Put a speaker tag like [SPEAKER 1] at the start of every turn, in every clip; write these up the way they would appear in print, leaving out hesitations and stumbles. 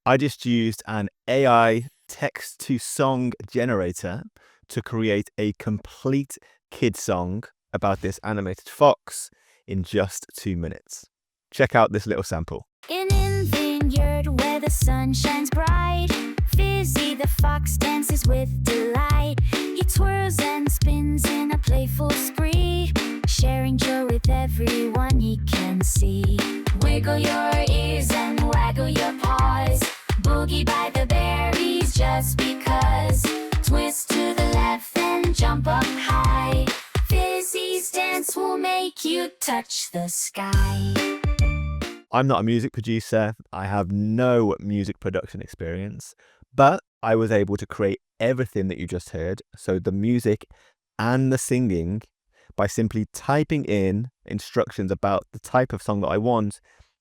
[SPEAKER 1] I just used an AI text-to-song generator to create a complete kid song about this animated fox in just 2 minutes. Check out this little sample.
[SPEAKER 2] In a vineyard where the sun shines bright, Fizzy the fox dances with delight. He twirls and spins in a playful spree, sharing joy with everyone he can see. Wiggle your ears and waggle your paws, boogie by the berries just because. Twist to the left and jump up high, Fizzy's dance will make you touch the sky.
[SPEAKER 1] I'm not a music producer, I have no music production experience, but I was able to create everything that you just heard, so the music and the singing, by simply typing in instructions about the type of song that I want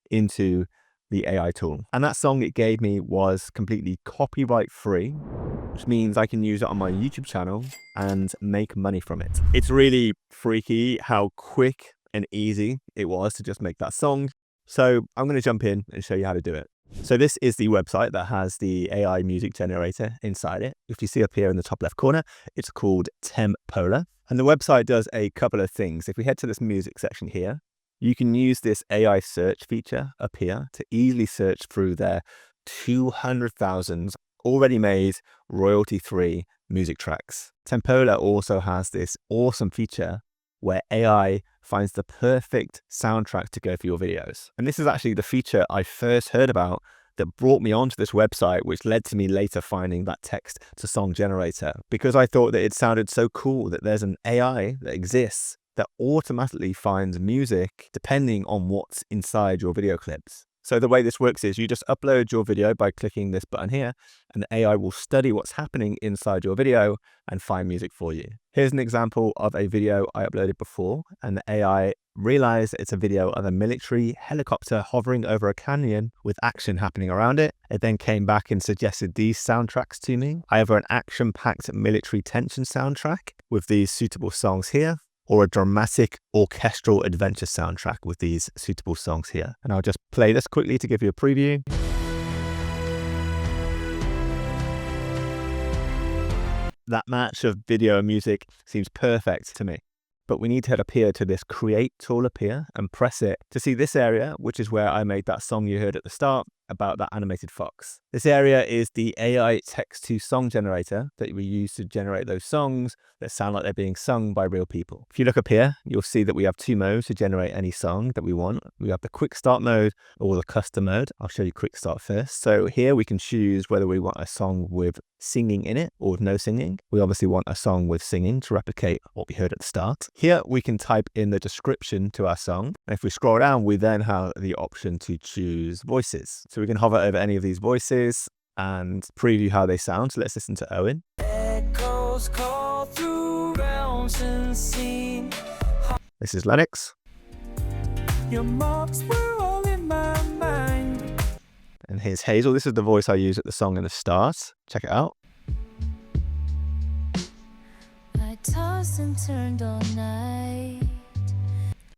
[SPEAKER 1] into the AI tool. And that song it gave me was completely copyright free, which means I can use it on my YouTube channel and make money from it. It's really freaky how quick and easy it was to just make that song. So I'm going to jump in and show you how to do it. So this is the website that has the AI music generator inside it. If you see up here in the top left corner, it's called Tempola. And the website does a couple of things. If we head to this music section here, you can use this AI search feature up here to easily search through their 200,000 already made royalty-free music tracks. Tempola also has this awesome feature where AI finds the perfect soundtrack to go for your videos. And this is actually the feature I first heard about that brought me onto this website, which led to me later finding that text-to-song generator, because I thought that it sounded so cool that there's an AI that exists that automatically finds music depending on what's inside your video clips. So the way this works is you just upload your video by clicking this button here, and the AI will study what's happening inside your video and find music for you. Here's an example of a video I uploaded before, and the AI realized it's a video of a military helicopter hovering over a canyon with action happening around it. It then came back and suggested these soundtracks to me, either an action-packed military tension soundtrack with these suitable songs here, or a dramatic orchestral adventure soundtrack with these suitable songs here. And I'll just play this quickly to give you a preview. That match of video and music seems perfect to me. But we need to head up here to this create tool up here and press it to see this area, which is where I made that song you heard at the start about that animated fox. This area is the AI text-to-song generator that we use to generate those songs that sound like they're being sung by real people. If you look up here, you'll see that we have two modes to generate any song that we want. We have the quick start mode or the custom mode. I'll show you quick start first. So here we can choose whether we want a song with singing in it or with no singing. We obviously want a song with singing to replicate what we heard at the start. Here we can type in the description to our song. And if we scroll down, we then have the option to choose voices. So we can hover over any of these voices and preview how they sound. So let's listen to Owen.
[SPEAKER 3] Echoes call through realms unseen.
[SPEAKER 1] This is Lennox.
[SPEAKER 3] Your marks were all in my mind.
[SPEAKER 1] And here's Hazel. This is the voice I use at the song in the start. Check it out.
[SPEAKER 2] I tossed and turned all night.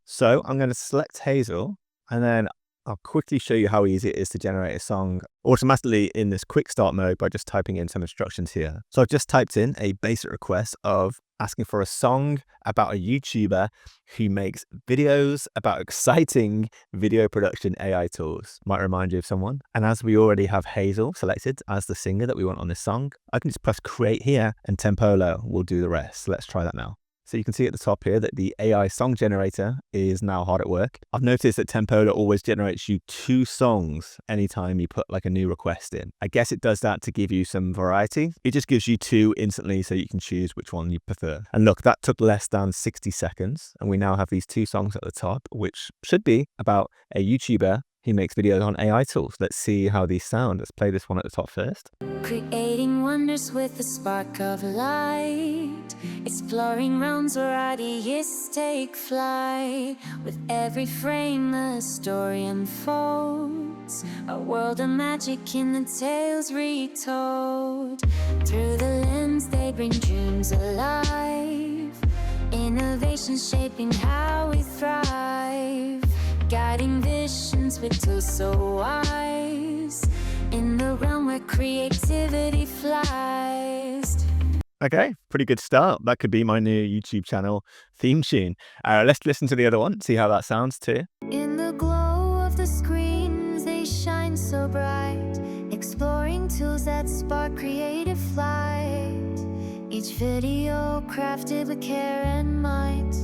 [SPEAKER 1] So I'm going to select Hazel, and then I'll quickly show you how easy it is to generate a song automatically in this quick start mode by just typing in some instructions here. So I've just typed in a basic request of asking for a song about a YouTuber who makes videos about exciting video production AI tools. Might remind you of someone. And as we already have Hazel selected as the singer that we want on this song, I can just press create here and Tempola will do the rest. So let's try that now. So you can see at the top here that the AI song generator is now hard at work. I've noticed that Tempola always generates you 2 songs anytime you put like a new request in. I guess it does that to give you some variety. It just gives you 2 instantly so you can choose which one you prefer. And look, that took less than 60 seconds. And we now have these 2 songs at the top, which should be about a YouTuber who makes videos on AI tools. Let's see how these sound. Let's play this one at the top first.
[SPEAKER 2] Creating wonders with a spark of light, exploring realms where ideas take flight. With every frame a story unfolds, a world of magic in the tales retold. Through the lens they bring dreams alive, innovation shaping how we thrive, guiding visions with tools so wise. in the realm where creativity flies.
[SPEAKER 1] Okay, pretty good start. That could be my new YouTube channel theme tune. Let's listen to the other one, see how that sounds too.
[SPEAKER 2] In the glow of the screens, they shine so bright, exploring tools that spark creative flight. Each video crafted with care and might,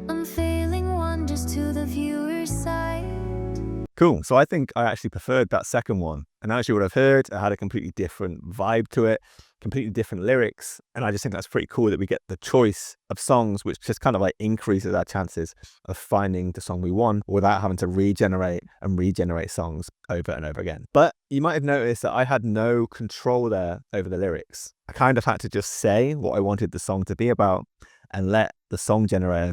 [SPEAKER 2] unfailing wonders to the viewer's sight.
[SPEAKER 1] Cool. So I think I actually preferred that second one. And actually what I've heard, it had a completely different vibe to it, completely different lyrics. And I just think that's pretty cool that we get the choice of songs, which just kind of like increases our chances of finding the song we want without having to regenerate songs over and over again. But you might have noticed that I had no control there over the lyrics. I kind of had to just say what I wanted the song to be about and let the song generator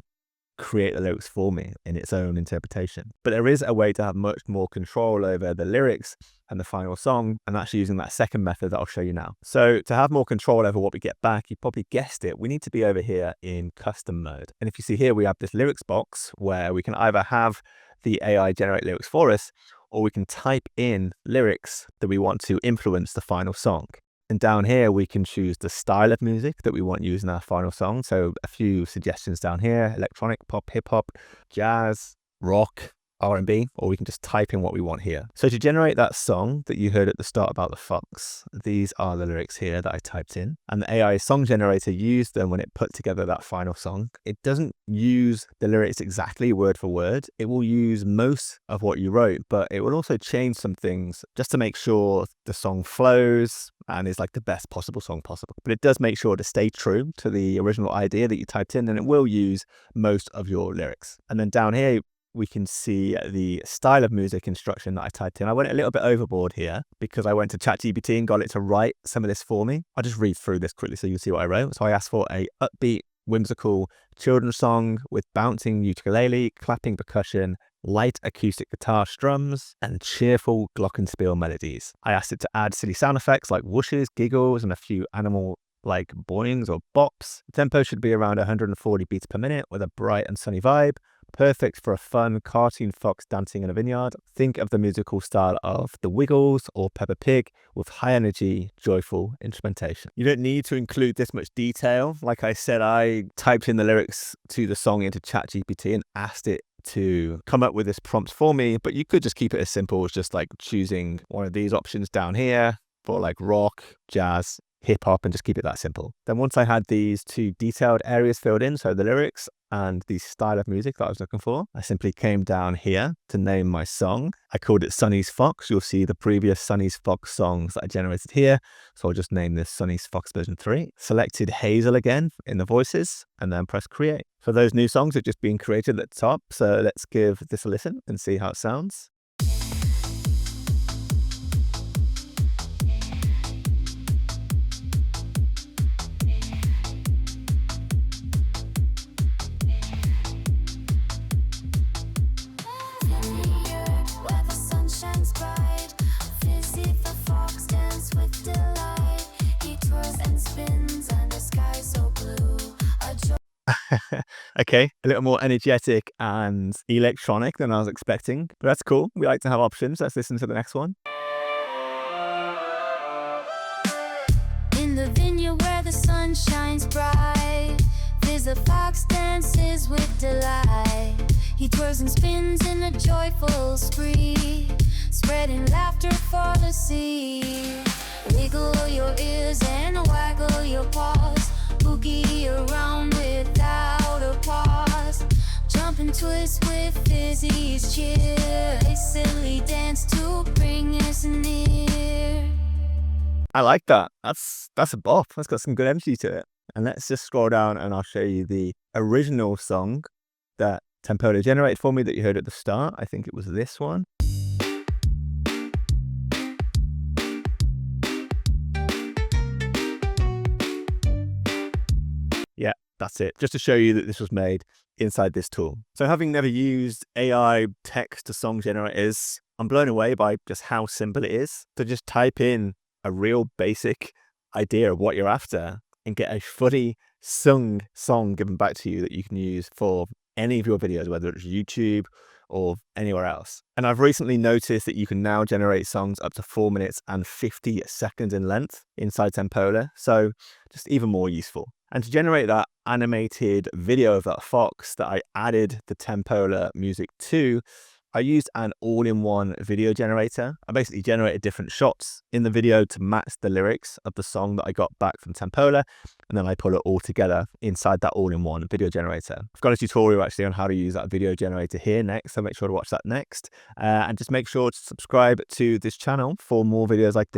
[SPEAKER 1] create the lyrics for me in its own interpretation. But there is a way to have much more control over the lyrics and the final song, and actually using that second method that I'll show you now. So to have more control over what we get back, you probably guessed it, we need to be over here in custom mode. And if you see here, we have this lyrics box where we can either have the AI generate lyrics for us, or we can type in lyrics that we want to influence the final song. And down here, we can choose the style of music that we want used in our final song. So a few suggestions down here: electronic, pop, hip hop, jazz, rock, R&B, or we can just type in what we want here. So to generate that song that you heard at the start about the fox, these are the lyrics here that I typed in. And the AI song generator used them when it put together that final song. It doesn't use the lyrics exactly word for word. It will use most of what you wrote, but it will also change some things just to make sure the song flows and is like the best possible song possible. But it does make sure to stay true to the original idea that you typed in, and it will use most of your lyrics. And then down here, we can see the style of music instruction that I typed in. I went a little bit overboard here because I went to ChatGPT and got it to write some of this for me. I'll just read through this quickly so you can see what I wrote. So I asked for a upbeat, whimsical children's song with bouncing ukulele, clapping percussion, light acoustic guitar strums, and cheerful glockenspiel melodies. I asked it to add silly sound effects like whooshes, giggles, and a few animal like boings or bops. The tempo should be around 140 beats per minute with a bright and sunny vibe. Perfect for a fun cartoon fox dancing in a vineyard. Think of the musical style of The Wiggles or Peppa Pig with high energy, joyful instrumentation. You don't need to include this much detail. Like I said, I typed in the lyrics to the song into ChatGPT and asked it to come up with this prompt for me, but you could just keep it as simple as just like choosing one of these options down here for like rock, jazz, hip hop, and just keep it that simple. Then once I had these two detailed areas filled in, so the lyrics and the style of music that I was looking for, I simply came down here to name my song. I called it Sonny's Fox. You'll see the previous Sonny's Fox songs that I generated here. So I'll just name this Sonny's Fox version 3. Selected Hazel again in the voices and then press create. So those new songs are just being created at the top. So let's give this a listen and see how it sounds. Okay, a little more energetic and electronic than I was expecting, but that's cool. We like to have options. Let's listen to the next one.
[SPEAKER 2] In the vineyard where the sun shines bright, there's a fox dances with delight. He twirls and spins in a joyful spree, spreading laughter for the sea. Wiggle your ears and waggle your paws, boogie around without a pause. Jump and twist with Fizzy's cheer, a silly dance to bring us near.
[SPEAKER 1] I like that. That's a bop. That's got some good energy to it. And let's just scroll down and I'll show you the original song that Tempoda generated for me that you heard at the start. I think it was this one. Yeah, that's it. Just to show you that this was made inside this tool. So having never used AI text to song generators, I'm blown away by just how simple it is to just type in a real basic idea of what you're after and get a fully sung song given back to you that you can use for any of your videos, whether it's YouTube or anywhere else. And I've recently noticed that you can now generate songs up to 4 minutes and 50 seconds in length inside Tempola, so just even more useful. And to generate that animated video of that fox that I added the Tempola music to, I used an all-in-one video generator. I basically generated different shots in the video to match the lyrics of the song that I got back from Tempola, and then I pull it all together inside that all-in-one video generator. I've got a tutorial actually on how to use that video generator here next, so make sure to watch that next. And just make sure to subscribe to this channel for more videos like this.